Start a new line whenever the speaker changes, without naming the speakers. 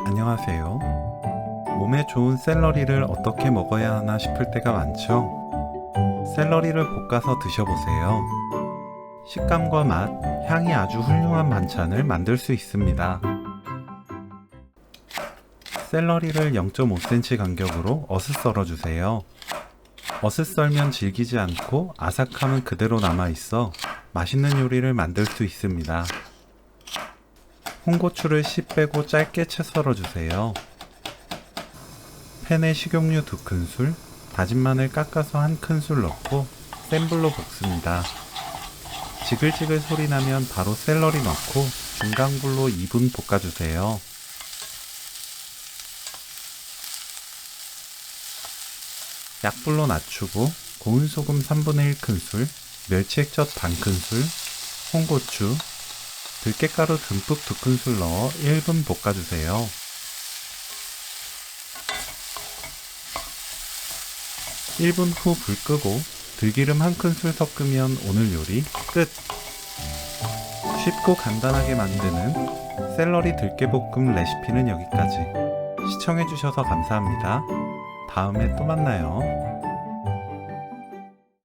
안녕하세요. 몸에 좋은 샐러리를 어떻게 먹어야 하나 싶을 때가 많죠? 샐러리를 볶아서 드셔보세요. 식감과 맛, 향이 아주 훌륭한 반찬을 만들 수 있습니다. 샐러리를 0.5cm 간격으로 어슷 썰어주세요. 어슷 썰면 질기지 않고 아삭함은 그대로 남아있어 맛있는 요리를 만들 수 있습니다. 홍고추를 씨 빼고 짧게 채 썰어주세요. 팬에 식용유 2큰술, 다진 마늘 깎아서 1큰술 넣고 센 불로 볶습니다. 지글지글 소리 나면 바로 샐러리 넣고 중간 불로 2분 볶아주세요. 약불로 낮추고 고운 소금 3분의 1큰술, 멸치액젓 반큰술, 홍고추, 들깨가루 듬뿍 2큰술 넣어 1분 볶아주세요. (1분) 후 불 끄고 들기름 1큰술 섞으면 오늘 요리 끝! 쉽고 간단하게 만드는 샐러리 들깨볶음 레시피는 여기까지. 시청해주셔서 감사합니다. 다음에 또 만나요.